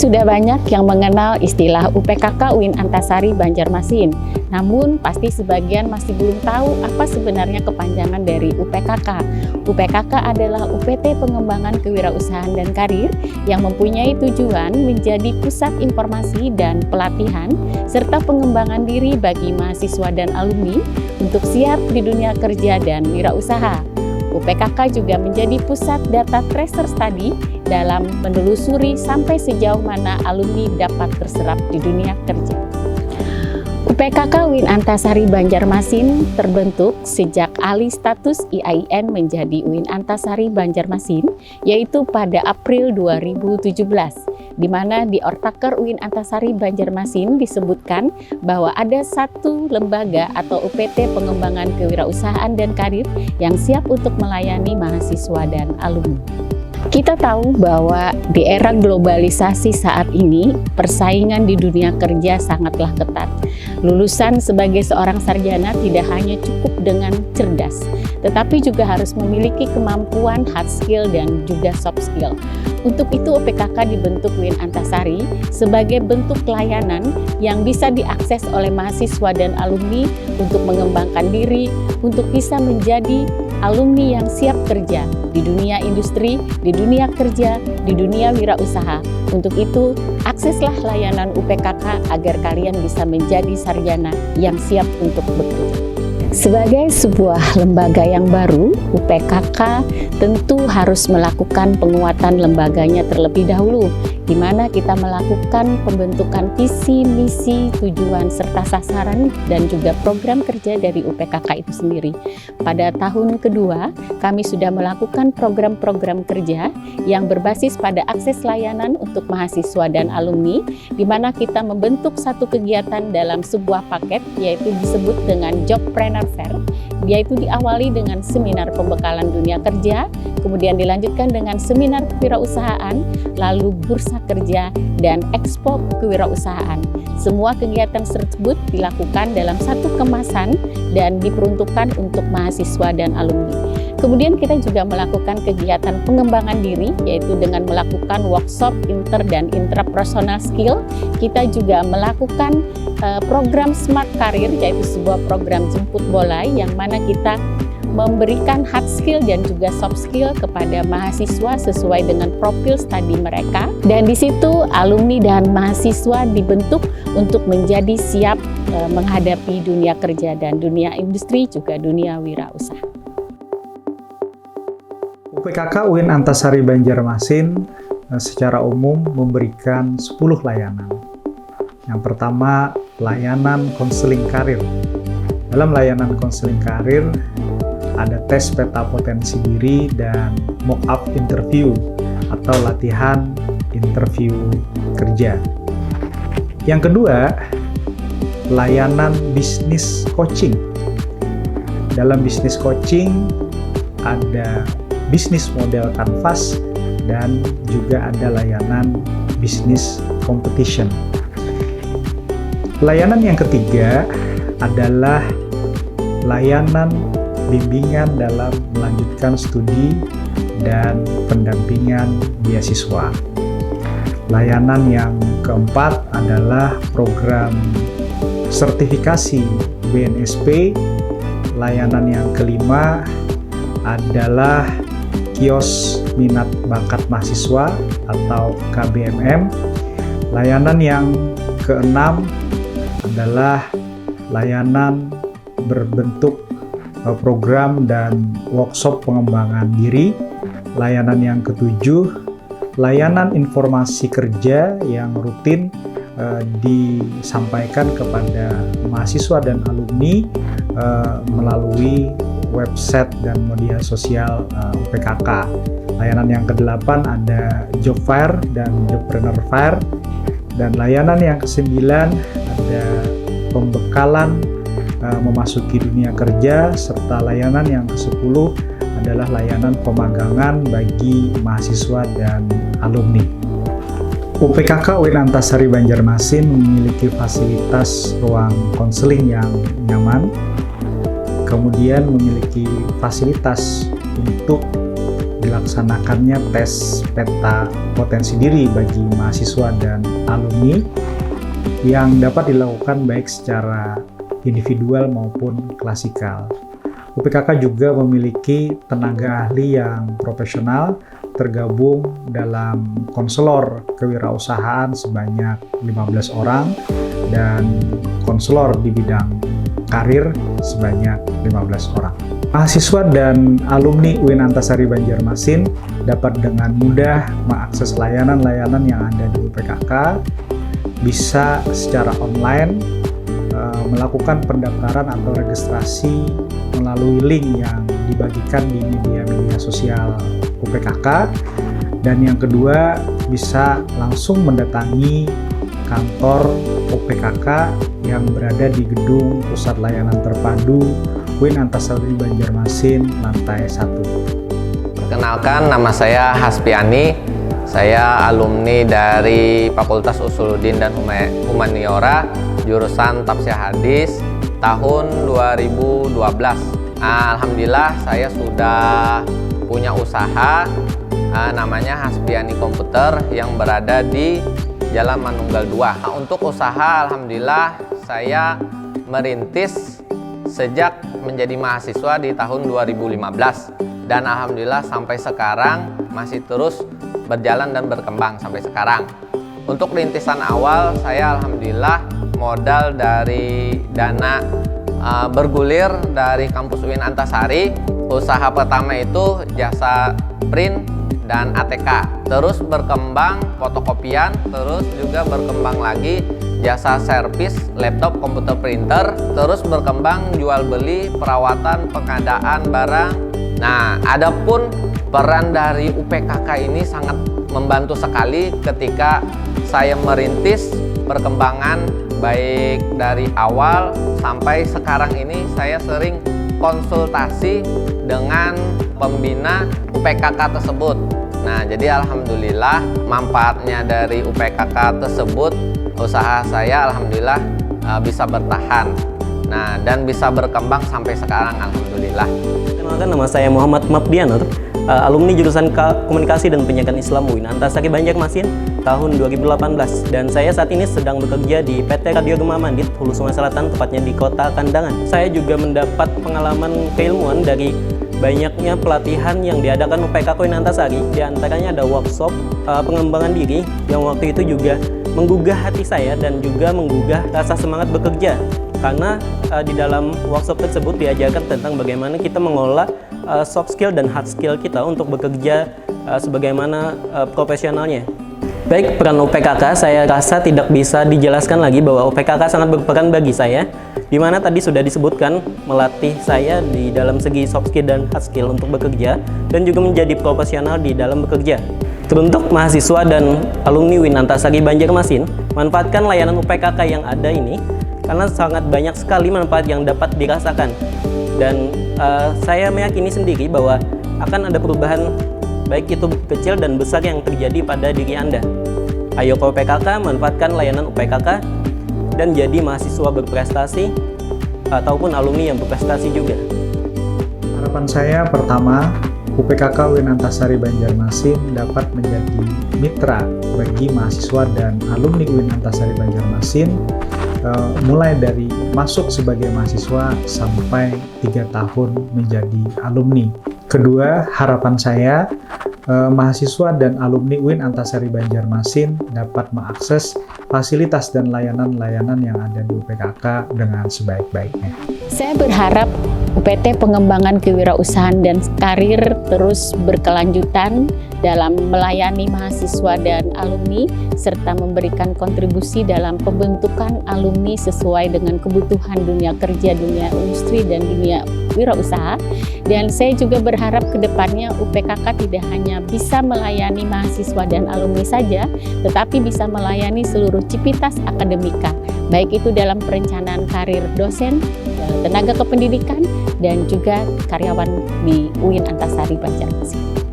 sudah banyak yang mengenal istilah UPKK UIN Antasari Banjarmasin. Namun, pasti sebagian masih belum tahu apa sebenarnya kepanjangan dari UPKK. UPKK adalah UPT Pengembangan Kewirausahaan dan Karir yang mempunyai tujuan menjadi pusat informasi dan pelatihan serta pengembangan diri bagi mahasiswa dan alumni untuk siap di dunia kerja dan wirausaha. UPKK juga menjadi pusat data tracer study dalam menelusuri sampai sejauh mana alumni dapat terserap di dunia kerja. UPKK UIN Antasari Banjarmasin terbentuk sejak alih status IAIN menjadi UIN Antasari Banjarmasin, yaitu pada April 2017, di mana di Ortaker UIN Antasari Banjarmasin disebutkan bahwa ada satu lembaga atau UPT Pengembangan Kewirausahaan dan Karir yang siap untuk melayani mahasiswa dan alumni. Kita tahu bahwa di era globalisasi saat ini, persaingan di dunia kerja sangatlah ketat. Lulusan sebagai seorang sarjana tidak hanya cukup dengan cerdas, tetapi juga harus memiliki kemampuan hard skill dan juga soft skill. Untuk itu UPKK dibentuk UIN Antasari sebagai bentuk layanan yang bisa diakses oleh mahasiswa dan alumni untuk mengembangkan diri, untuk bisa menjadi alumni yang siap kerja di dunia industri, di dunia kerja, di dunia wirausaha. Untuk itu, akseslah layanan UPKK agar kalian bisa menjadi sarjana yang siap untuk bekerja. Sebagai sebuah lembaga yang baru, UPKK tentu harus melakukan penguatan lembaganya terlebih dahulu, di mana kita melakukan pembentukan visi, misi, tujuan, serta sasaran, dan juga program kerja dari UPKK itu sendiri. Pada tahun kedua, kami sudah melakukan program-program kerja yang berbasis pada akses layanan untuk mahasiswa dan alumni, di mana kita membentuk satu kegiatan dalam sebuah paket, yaitu disebut dengan Jobpreneur Fair. Yaitu diawali dengan seminar pembekalan dunia kerja, kemudian dilanjutkan dengan seminar kewirausahaan, lalu bursa kerja, dan expo kewirausahaan. Semua kegiatan tersebut dilakukan dalam satu kemasan dan diperuntukkan untuk mahasiswa dan alumni. Kemudian kita juga melakukan kegiatan pengembangan diri, yaitu dengan melakukan workshop inter dan intrapersonal skill. Kita juga melakukan program Smart Career, yaitu sebuah program jemput bola yang mana kita memberikan hard skill dan juga soft skill kepada mahasiswa sesuai dengan profil studi mereka. Dan di situ alumni dan mahasiswa dibentuk untuk menjadi siap menghadapi dunia kerja dan dunia industri, juga dunia wirausaha. UPKK UIN Antasari Banjarmasin secara umum memberikan 10 layanan. Yang pertama, layanan konseling karir. Dalam layanan konseling karir, ada tes peta potensi diri dan mock-up interview atau latihan interview kerja. Yang kedua, layanan bisnis coaching. Dalam bisnis coaching, ada bisnis model kanvas dan juga ada layanan bisnis competition. Layanan yang ketiga adalah layanan bimbingan dalam melanjutkan studi dan pendampingan beasiswa. Layanan yang keempat adalah program sertifikasi BNSP. Layanan yang kelima adalah kios minat bakat mahasiswa atau KBMM. Layanan yang keenam adalah layanan berbentuk program dan workshop pengembangan diri. Layanan yang ketujuh, layanan informasi kerja yang rutin disampaikan kepada mahasiswa dan alumni melalui website dan media sosial UPKK. Layanan yang ke-8 ada Job Fair dan Jobpreneur Fair. Dan layanan yang ke-9 ada pembekalan memasuki dunia kerja, serta layanan yang ke-10 adalah layanan pemagangan bagi mahasiswa dan alumni. UPKK UIN Antasari Banjarmasin memiliki fasilitas ruang konseling yang nyaman, kemudian memiliki fasilitas untuk dilaksanakannya tes peta potensi diri bagi mahasiswa dan alumni yang dapat dilakukan baik secara individual maupun klasikal. UPKK juga memiliki tenaga ahli yang profesional tergabung dalam konselor kewirausahaan sebanyak 15 orang dan konselor di bidang karir sebanyak 15 orang. Mahasiswa dan alumni UIN Antasari Banjarmasin dapat dengan mudah mengakses layanan-layanan yang ada di UPKK, bisa secara online melakukan pendaftaran atau registrasi melalui link yang dibagikan di media-media sosial UPKK, dan yang kedua bisa langsung mendatangi kantor UPKK yang berada di gedung Pusat Layanan Terpadu UIN Antasari Banjarmasin lantai 1. Perkenalkan, nama saya Haspiani. Saya alumni dari Fakultas Usuluddin dan Humaniora, jurusan Tafsir Hadis tahun 2012. Alhamdulillah saya sudah punya usaha namanya Haspiani Komputer yang berada di Jalan Manunggal 2. Untuk usaha alhamdulillah saya merintis sejak menjadi mahasiswa di tahun 2015 dan alhamdulillah sampai sekarang masih terus berjalan dan berkembang sampai sekarang. Untuk rintisan awal saya alhamdulillah modal dari dana bergulir dari kampus UIN Antasari. Usaha pertama itu jasa print dan ATK, terus berkembang fotokopian, terus juga berkembang lagi jasa servis laptop komputer printer, terus berkembang jual beli perawatan pengadaan barang. Nah, adapun peran dari UPKK ini sangat membantu sekali ketika saya merintis perkembangan baik dari awal sampai sekarang ini. Saya sering konsultasi dengan pembina UPKK tersebut. Nah, jadi alhamdulillah manfaatnya dari UPKK tersebut, usaha saya alhamdulillah bisa bertahan. Nah, dan bisa berkembang sampai sekarang alhamdulillah. Kenalkan, nama saya Muhammad Mabdianur, alumni jurusan Komunikasi dan Penyiaran Islam UIN Antasari Banjarmasin tahun 2018, dan saya saat ini sedang bekerja di PT Radio Gema Mandit, Hulu Sungai Selatan, tepatnya di Kota Kandangan. Saya juga mendapat pengalaman keilmuan dari banyaknya pelatihan yang diadakan UPKK UIN Antasari. Di antaranya ada workshop pengembangan diri yang waktu itu juga menggugah hati saya dan juga menggugah rasa semangat bekerja, karena di dalam workshop tersebut diajarkan tentang bagaimana kita mengolah soft skill dan hard skill kita untuk bekerja sebagaimana profesionalnya. Baik, peran UPKK saya rasa tidak bisa dijelaskan lagi bahwa UPKK sangat berperan bagi saya, di mana tadi sudah disebutkan melatih saya di dalam segi soft skill dan hard skill untuk bekerja dan juga menjadi profesional di dalam bekerja. Teruntuk mahasiswa dan alumni UIN Antasari Banjarmasin, manfaatkan layanan UPKK yang ada ini karena sangat banyak sekali manfaat yang dapat dirasakan, dan saya meyakini sendiri bahwa akan ada perubahan baik itu kecil dan besar yang terjadi pada diri Anda. Ayo ke UPKK, manfaatkan layanan UPKK dan jadi mahasiswa berprestasi ataupun alumni yang berprestasi juga. Harapan saya pertama, UPKK UIN Antasari Banjarmasin dapat menjadi mitra bagi mahasiswa dan alumni UIN Antasari Banjarmasin mulai dari masuk sebagai mahasiswa sampai 3 tahun menjadi alumni. Kedua, harapan saya mahasiswa dan alumni UIN Antasari Banjarmasin dapat mengakses fasilitas dan layanan-layanan yang ada di UPKK dengan sebaik-baiknya. Saya berharap UPT pengembangan kewirausahaan dan karir terus berkelanjutan dalam melayani mahasiswa dan alumni serta memberikan kontribusi dalam pembentukan alumni sesuai dengan kebutuhan dunia kerja, dunia industri, dan dunia wirausaha. Dan saya juga berharap ke depannya UPKK tidak hanya bisa melayani mahasiswa dan alumni saja, tetapi bisa melayani seluruh civitas akademika, baik itu dalam perencanaan karir dosen, tenaga kependidikan, dan juga karyawan di UIN Antasari Banjarmasin.